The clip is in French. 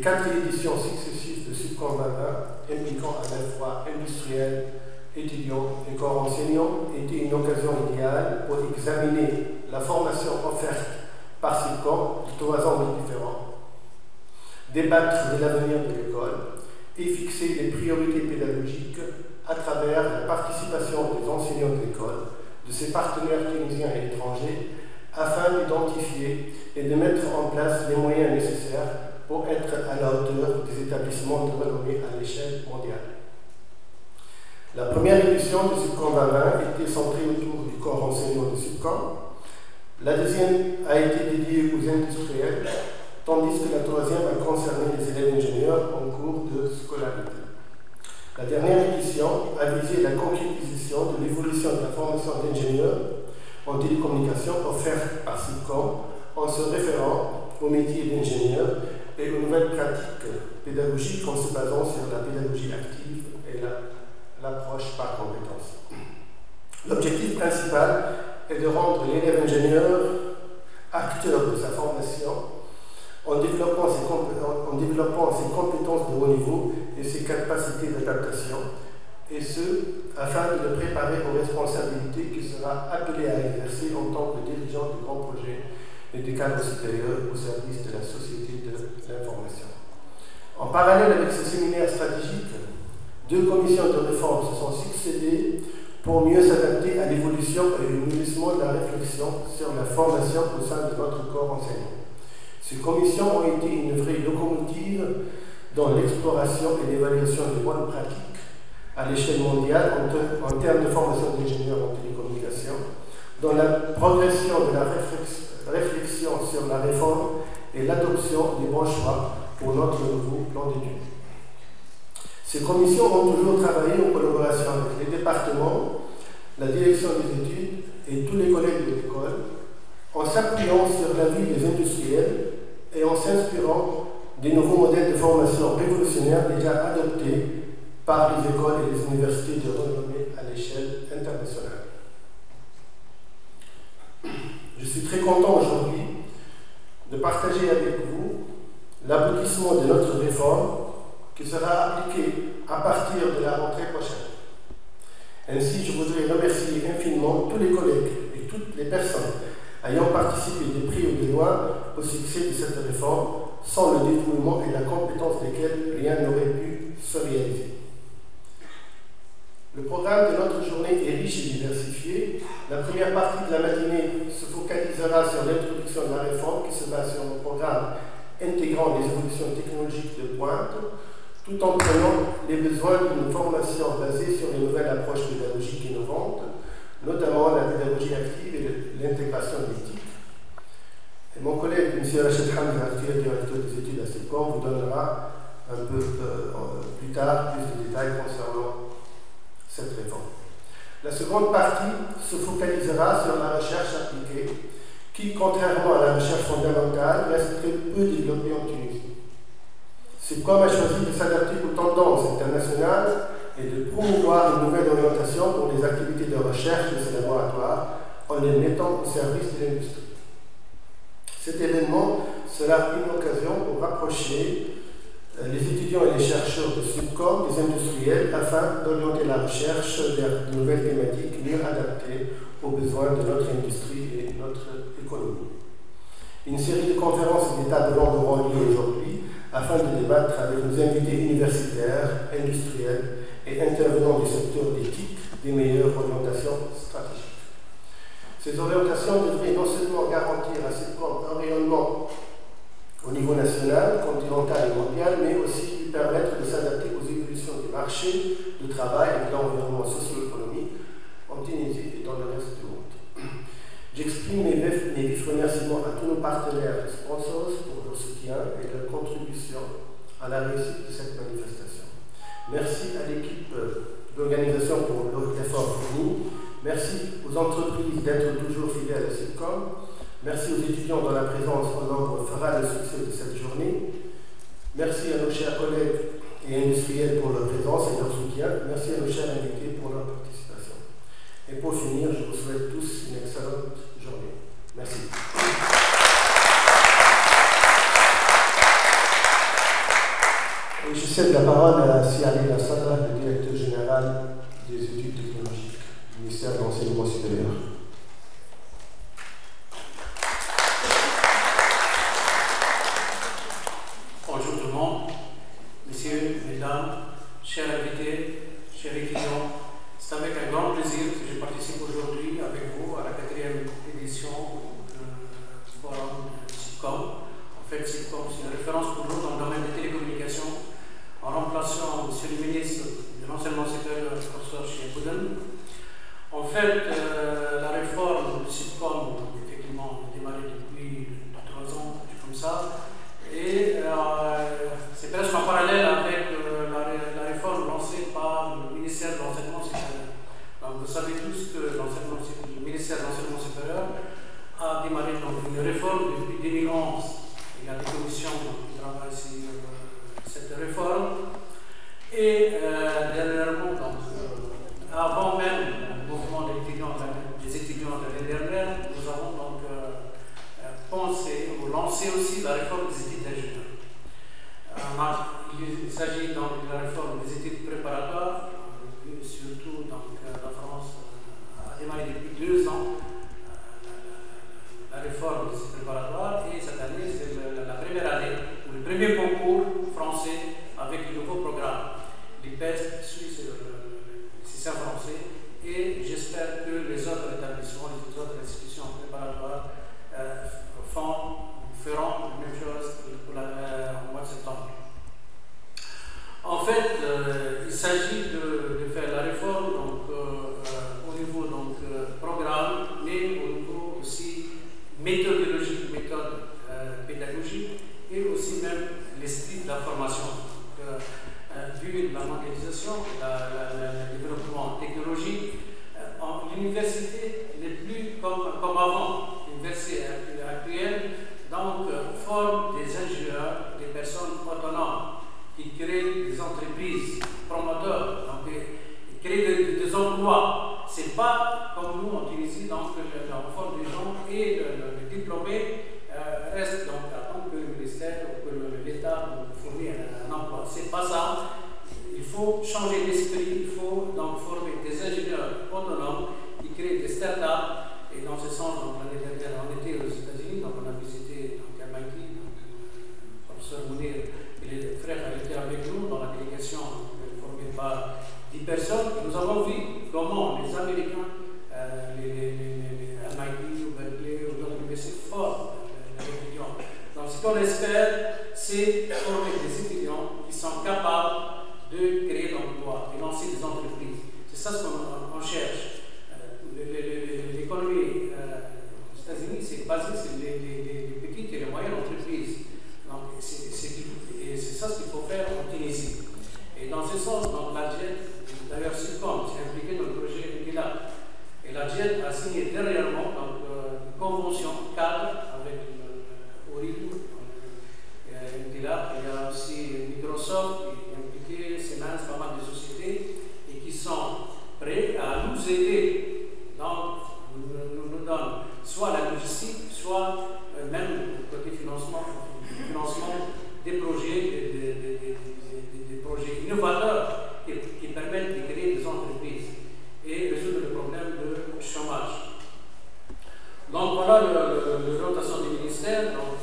4 éditions successives de Subcom 2020, impliquant à la fois industriels, étudiants et corps enseignants, étaient une occasion idéale pour examiner la formation offerte par Subcom de 3 angles différents, débattre de l'avenir de l'école et fixer les priorités pédagogiques à travers la participation des enseignants de l'école, de ses partenaires tunisiens et étrangers, afin d'identifier et de mettre en place les moyens nécessaires pour être à la hauteur des établissements de renommée à l'échelle mondiale. La première édition de Subcom 2020 était centrée autour du corps enseignant de Subcom. La deuxième a été dédiée aux industriels, tandis que la troisième a concerné les élèves ingénieurs en cours de scolarité. La dernière édition a visé la concrétisation de l'évolution de la formation d'ingénieurs en télécommunication offerte par Subcom en se référant au métier d'ingénieur et aux nouvelles pratiques pédagogiques en se basant sur la pédagogie active et l'approche par compétence. L'objectif principal est de rendre l'élève ingénieur acteur de sa formation en développant ses compétences de haut niveau et ses capacités d'adaptation, et ce, afin de le préparer aux responsabilités qu'il sera appelé à exercer en tant que dirigeant de grands projets et de cadres supérieurs au service de la société de l'information. En parallèle avec ce séminaire stratégique, 2 commissions de réforme se sont succédées pour mieux s'adapter à l'évolution et au mûrissement de la réflexion sur la formation au sein de notre corps enseignant. Ces commissions ont été une vraie locomotive dans l'exploration et l'évaluation des bonnes pratiques à l'échelle mondiale en termes de formation d'ingénieurs en télécommunication, dans la progression de la réflexion sur la réforme et l'adoption des bons choix pour notre nouveau plan d'études. Ces commissions ont toujours travaillé en collaboration avec les départements, la direction des études et tous les collègues de l'école, en s'appuyant sur l'avis des industriels et en s'inspirant des nouveaux modèles de formation révolutionnaires déjà adoptés par les écoles et les universités de renommée à l'échelle internationale. Je suis très content aujourd'hui de partager avec vous l'aboutissement de notre réforme qui sera appliquée à partir de la rentrée prochaine. Ainsi, je voudrais remercier infiniment tous les collègues et toutes les personnes ayant participé de près ou de loin au succès de cette réforme, sans le dévouement et la compétence desquels rien n'aurait pu se réaliser. Le programme de notre journée est riche et diversifié. La première partie de la matinée se focalisera sur l'introduction de la réforme qui se base sur un programme intégrant les évolutions technologiques de pointe, tout en prenant les besoins d'une formation basée sur les nouvelles approches pédagogiques innovantes, notamment la pédagogie active et l'intégration de l'éthique. Et mon collègue, M. Rachid Hamza, directeur des études à Subcom, vous donnera un peu plus tard plus de détails concernant cette réforme. La seconde partie se focalisera sur la recherche appliquée, qui, contrairement à la recherche fondamentale, reste très peu développée en Tunisie. Subcom a choisi de s'adapter aux tendances internationales et de promouvoir une nouvelle orientation pour les activités de recherche de ces laboratoires en les mettant au service de l'industrie. Cet événement sera une occasion pour rapprocher les étudiants et les chercheurs de Subcom des industriels afin d'orienter la recherche vers de nouvelles thématiques mieux adaptées aux besoins de notre industrie et de notre économie. Une série de conférences et des tables rondes auront lieu aujourd'hui afin de débattre avec nos invités universitaires, industriels et intervenants du secteur d'éthique des meilleures orientations stratégiques. Ces orientations devraient non seulement garantir à Subcom un rayonnement au niveau national, continental et mondial, mais aussi lui permettre de s'adapter aux évolutions du marché du travail et de l'environnement socio-économique en Tunisie et dans le reste du monde. J'exprime mes vifs remerciements à tous nos partenaires et sponsors pour leur soutien et leur contribution à la réussite de cette manifestation. Merci à l'équipe d'organisation pour l'effort fourni. Merci aux entreprises d'être toujours fidèles à Subcom. Merci aux étudiants dont la présence en nombre fera le succès de cette journée. Merci à nos chers collègues et industriels pour leur présence et leur soutien. Merci à nos chers invités pour leur participation. Et pour finir, je vous souhaite tous une excellente journée. Merci. cède la parole à Siali Lassana, le directeur général des études technologiques du ministère de l'Enseignement supérieur. Bonjour tout le monde, messieurs, mesdames, chers invités, chers étudiants. C'est avec un grand plaisir que je participe aujourd'hui avec vous à la 4e édition du forum SIPCOM. En fait, SIPCOM, c'est une référence pour nous dans le domaine des télécommunications, en remplaçant M. le ministre de l'Enseignement supérieur, le professeur Chiapouden. En fait, la réforme du SIPCOM, effectivement, a démarré depuis 3 ans, comme ça. Et c'est presque en parallèle avec la réforme lancée par le ministère de l'Enseignement supérieur. Donc, vous savez tous que le ministère de l'Enseignement supérieur a démarré donc, une réforme depuis 2011. Il y a des commissions qui travaillent sur cette réforme. Et dernièrement, donc, avant même le mouvement des étudiants de l'année dernière, nous avons donc pensé ou lancé aussi la réforme des études d'ingénieurs. Il s'agit donc de la réforme des études préparatoires, surtout donc, la France a démarré depuis 2 ans la réforme des études préparatoires et cette année c'est la première année ou le premier concours français avec le nouveau programme. L'IPES suit le système français et j'espère que les autres établissements, les autres institutions préparatoires feront la même chose au mois de septembre. En fait, il s'agit de faire la réforme donc, au niveau donc, programme, mais au niveau aussi méthodologique, méthode pédagogique et aussi même l'esprit de la formation. Vu la mondialisation, le développement technologique, l'université n'est plus comme avant. L'université actuelle donc, forme des ingénieurs, des personnes autonomes qui créent des entreprises, promoteurs, donc, qui créent des emplois. Ce n'est pas comme nous en Tunisie, donc on forme des gens et le diplômé reste donc attendre que le ministère ou que l'État fournisse un emploi. C'est pas ça. Il faut changer d'esprit, il faut donc former des ingénieurs autonomes qui créent des startups. Et dans ce sens, l'année dernière, on était aux États-Unis, donc on a visité MIT, le professeur Mounir et les frères étaient avec nous dans la délégation formée par 10 personnes. Et nous avons vu comment les Américains, les MIT ou Berkeley ou d'autres universités forment les étudiants. Donc ce qu'on espère, c'est former des étudiants qui sont capables de créer l'emploi, de lancer des entreprises. C'est ça ce qu'on cherche. L'économie aux États-Unis, c'est basé sur les petites et les moyennes entreprises. Donc, c'est ça ce qu'il faut faire en Tunisie. Et dans ce sens, la JET, d'ailleurs, SIPCOM, s'est impliqué dans le projet Intilab. Et la JET a signé dernièrement donc, une convention cadre avec Origo, Intilab. Il y a aussi Microsoft qui est impliqué, Siemens, pas mal de sociétés, et qui sont prêts à nous aider. Donc, nous donne soit la logistique, soit même côté financement des projets, des projets innovateurs qui permettent de créer des entreprises et résoudre le problème de chômage. Donc voilà l'orientation du ministère. Donc,